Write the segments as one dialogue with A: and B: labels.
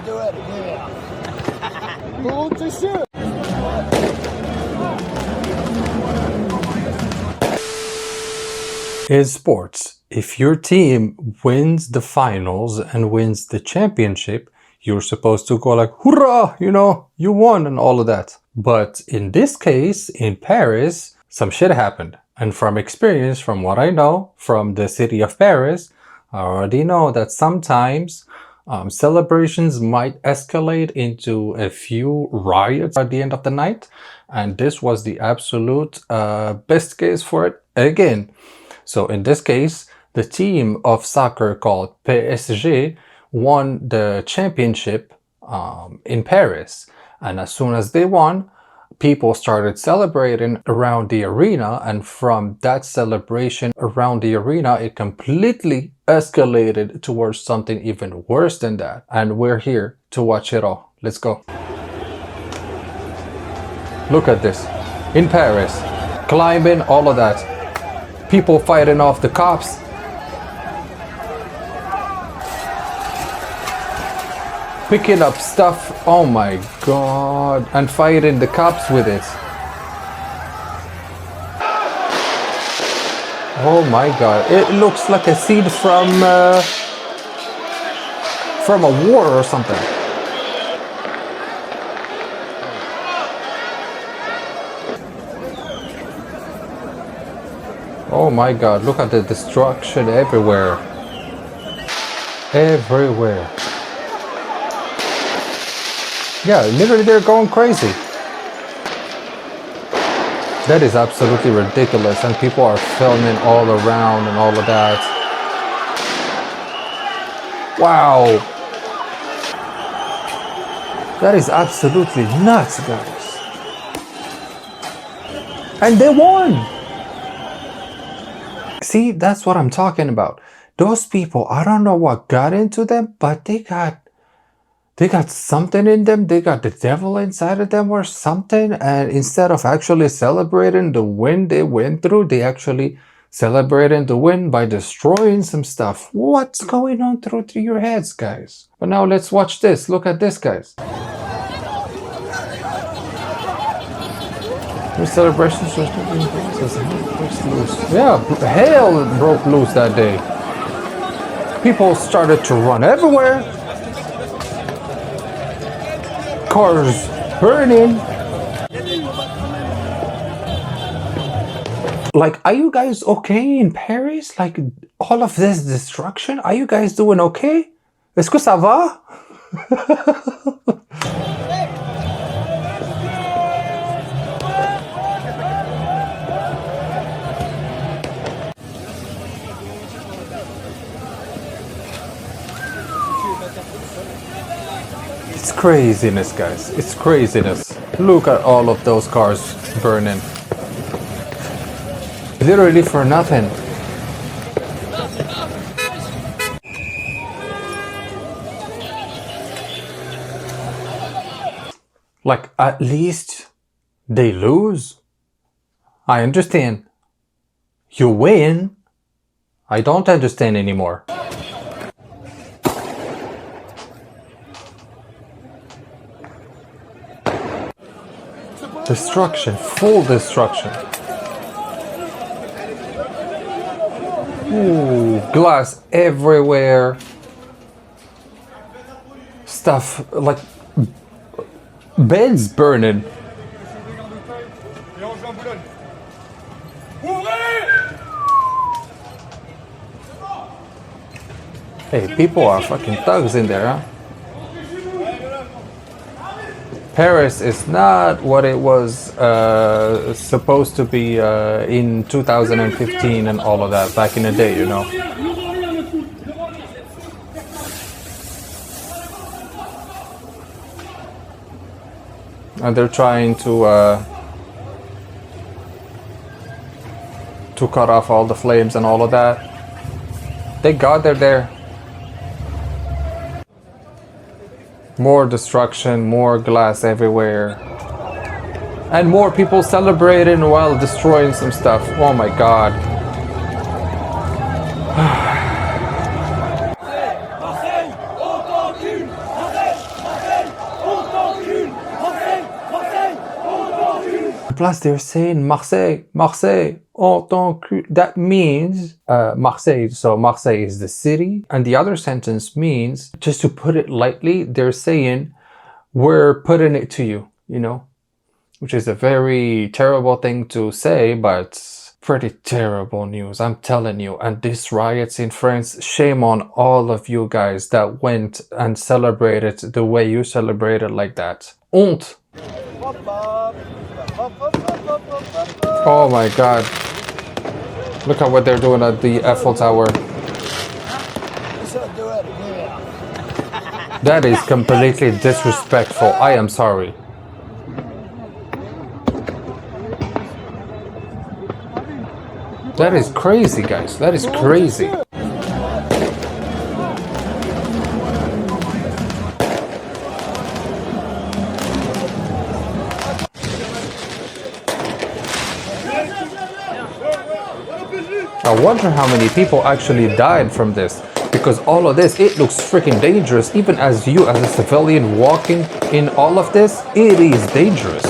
A: do it. Yeah. Hold to shoot.
B: In sports, if your team wins the finals and wins the championship, you're supposed to go like, "Hurrah! You know, you won," and all of that. But in this case, in Paris, some shit happened. And from experience, from what I know, from the city of Paris, I already know that sometimes celebrations might escalate into a few riots at the end of the night. And this was the absolute best case for it again. So in this case, the team of soccer called PSG won the championship in Paris. And as soon as they won, people started celebrating around the arena. And from that celebration around the arena, it completely escalated towards something even worse than that. And we're here to watch it all. Let's go. Look at this. In Paris, climbing, all of that. People fighting off the cops. Picking up stuff, oh my god, and fighting the cops with it. Oh my god, it looks like a scene from a war or something. Oh my god, look at the destruction everywhere. Everywhere. Yeah, literally they're going crazy. That is absolutely ridiculous, and people are filming all around and all of that. Wow. That is absolutely nuts, guys. And they won! See, that's what I'm talking about. Those people, I don't know what got into them, but they got something in them. They got the devil inside of them or something. And instead of actually celebrating the win they went through, they actually celebrating the win by destroying some stuff. What's going on through your heads, guys? But now let's watch this. Look at this, guys. The celebrations loose. Yeah, hell broke loose that day. People started to run everywhere. Cars burning. Like, are you guys okay in Paris? Like, all of this destruction? Are you guys doing okay? Est-ce que ça va? It's craziness, guys. It's craziness. Look at all of those cars burning. Literally for nothing. Like, at least they lose. I understand. You win. I don't understand anymore. Destruction, full destruction. Ooh, glass everywhere. Stuff like beds burning. Hey, people are fucking thugs in there, huh? Paris is not what it was supposed to be in 2015 and all of that back in the day, you know. And they're trying to cut off all the flames and all of that. Thank God they're there. More destruction, more glass everywhere. And more people celebrating while destroying some stuff. Oh my God. Plus, they're saying Marseille, Marseille, en tant que... That means Marseille. So Marseille is the city. And the other sentence means, just to put it lightly, they're saying, we're putting it to you, you know? Which is a very terrible thing to say, but pretty terrible news, I'm telling you. And these riots in France, shame on all of you guys that went and celebrated the way you celebrated like that. Honte! Oh my god. Look at what they're doing at the Eiffel Tower. That is completely disrespectful. I am sorry. That is crazy, guys. That is crazy. I wonder how many people actually died from this, because all of this, it looks freaking dangerous. Even as you, as a civilian walking in all of this, it is dangerous.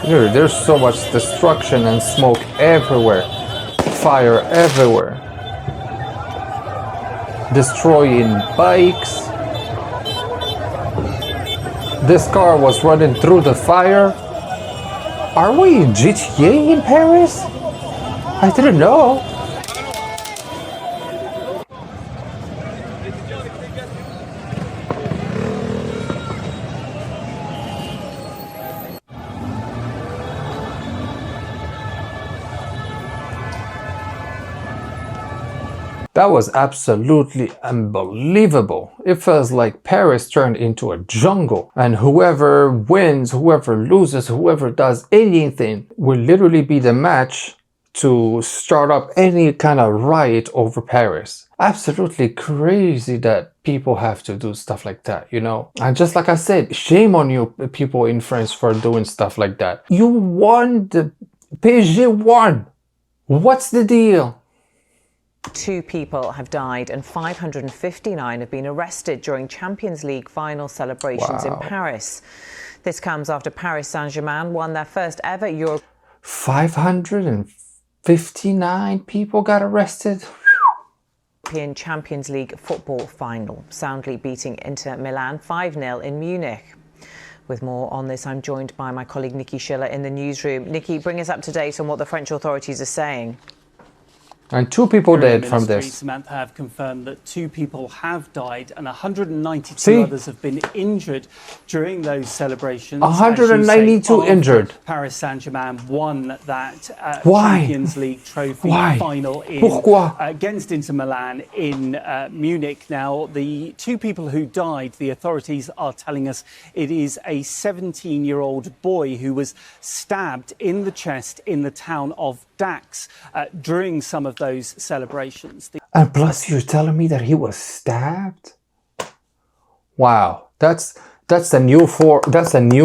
B: Dude, there's so much destruction and smoke everywhere. Fire everywhere. Destroying bikes. This car was running through the fire. Are we in GTA in Paris? I didn't know. That was absolutely unbelievable. It feels like Paris turned into a jungle, and whoever wins, whoever loses, whoever does anything will literally be the match to start up any kind of riot over Paris. Absolutely crazy that people have to do stuff like that, you know? And just like I said, shame on you people in France for doing stuff like that. You won, the PSG won. What's the deal?
C: 2 people have died and 559 have been arrested during Champions League final celebrations in Paris. This comes after Paris Saint-Germain won their first ever Euro.
B: 559 people got arrested?
C: European Champions League football final, soundly beating Inter Milan 5-0 in Munich. With more on this, I'm joined by my colleague Nikki Schiller in the newsroom. Nikki, bring us up to date on what the French authorities are saying.
B: And 2 people dead from this.
D: Samantha have confirmed that 2 people have died and 192 others have been injured during those celebrations.
B: 192 injured.
D: Paris Saint-Germain won that Champions League trophy final against Inter Milan in Munich. Now, the 2 people who died, the authorities are telling us it is a 17-year-old boy who was stabbed in the chest in the town of Dax during some of those celebrations.
B: And plus you're telling me that he was stabbed? Wow, that's a new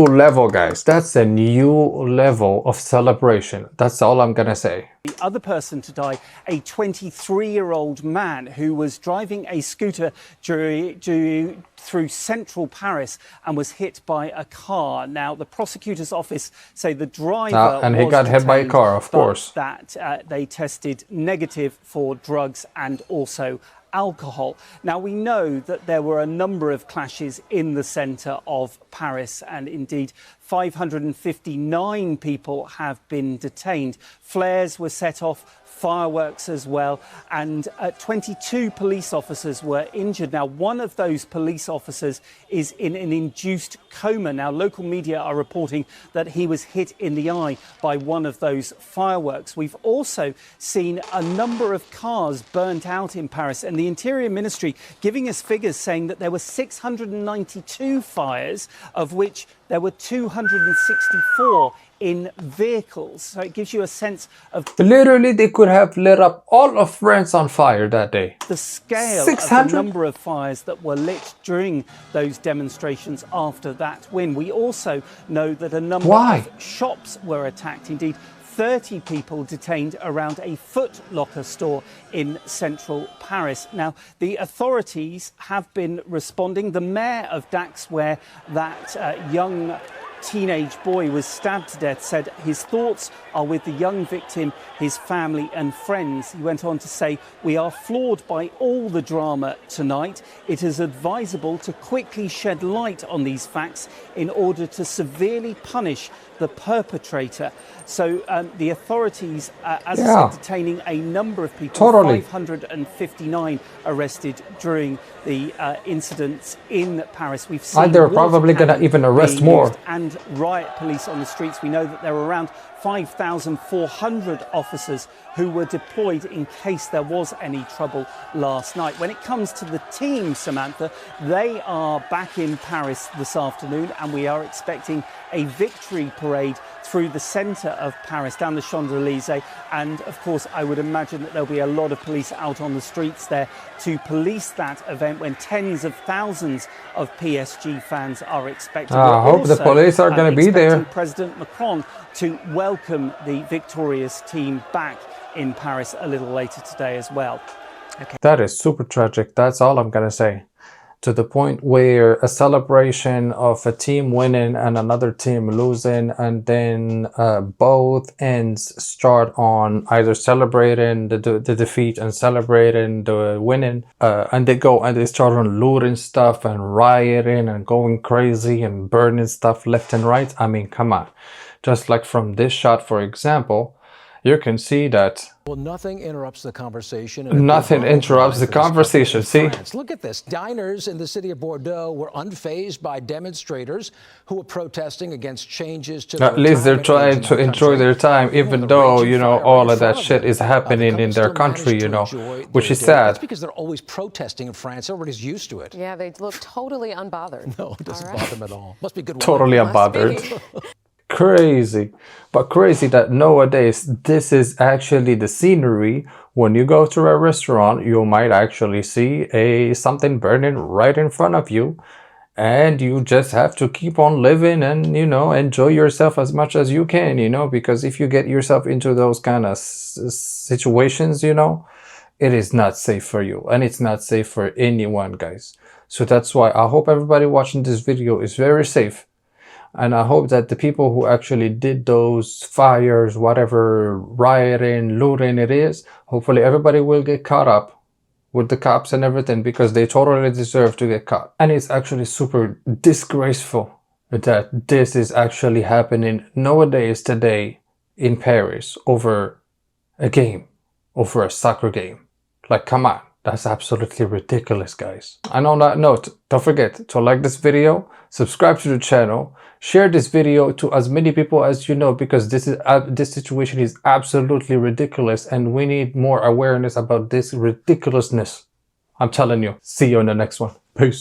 B: level, guys. That's a new level of celebration. That's all I'm gonna say.
D: The other person to die, a 23-year-old man who was driving a scooter through central Paris and was hit by a car. Now, the prosecutor's office say the driver
B: and he got hit by a car, of course.
D: That they tested negative for drugs and also alcohol. Now, we know that there were a number of clashes in the centre of Paris, and indeed 559 people have been detained. Flares were set off, fireworks as well, and 22 police officers were injured. Now, one of those police officers is in an induced coma. Now, local media are reporting that he was hit in the eye by one of those fireworks. We've also seen a number of cars burnt out in Paris, and the Interior Ministry giving us figures saying that there were 692 fires, of which there were 264 in vehicles. So it gives you a sense of
B: Literally, they could have lit up all of France on fire that day.
D: the scale
B: 600?
D: of the number of fires that were lit during those demonstrations after that win. We also know that a number of shops were attacked. Indeed, 30 people detained around a Foot Locker store in central Paris. Now, the authorities have been responding. The mayor of Dax, where that young teenage boy was stabbed to death, said his thoughts are with the young victim, his family and friends. He went on to say, "We are floored by all the drama tonight. It is advisable to quickly shed light on these facts in order to severely punish the perpetrator." So the authorities, as I said, detaining a number of people, 559 arrested during the incidents in Paris. We've seen
B: they're probably going to even arrest more.
D: And riot police on the streets. We know that there were around 5,400 officers who were deployed in case there was any trouble last night. When it comes to the team, Samantha, they are back in Paris this afternoon, and we are expecting a victory parade through the centre of Paris, down the Champs-Élysées. And of course, I would imagine that there'll be a lot of police out on the streets there to police that event when tens of thousands of PSG fans are expected.
B: I hope the police are going to be there.
D: President Macron to welcome the victorious team back in Paris a little later today as well.
B: Okay. That is super tragic. That's all I'm going to say. To the point where a celebration of a team winning and another team losing, and then both ends start on either celebrating the defeat and celebrating the winning, and they go and they start on looting stuff and rioting and going crazy and burning stuff left and right. I mean, come on. Just like from this shot, for example, you can see that
E: nothing interrupts the conversation.
B: Nothing interrupts the conversation. See?
E: Look at this. Diners in the city of Bordeaux were unfazed by demonstrators who were protesting against changes to.
B: At least they're trying to enjoy their time, even though, you know, all of that shit is happening in their country, you know, which is sad.
E: That's because they're always protesting in France. Everybody's used to it.
F: Yeah, they look totally unbothered.
E: No, it doesn't bother them at all. Must be good.
B: Totally unbothered. Crazy, but crazy that nowadays this is actually the scenery. When you go to a restaurant, you might actually see something burning right in front of you, and you just have to keep on living and, you know, enjoy yourself as much as you can, you know, because if you get yourself into those kind of situations, you know, it is not safe for you, and it's not safe for anyone, guys. So that's why I hope everybody watching this video is very safe. And I hope that the people who actually did those fires, whatever rioting, looting it is, hopefully everybody will get caught up with the cops and everything, because they totally deserve to get caught. And it's actually super disgraceful that this is actually happening nowadays today in Paris over a game, over a soccer game. Like, come on. That's absolutely ridiculous, guys. And on that note, don't forget to like this video, subscribe to the channel, share this video to as many people as you know, because this situation is absolutely ridiculous, and we need more awareness about this ridiculousness. I'm telling you. See you in the next one. Peace.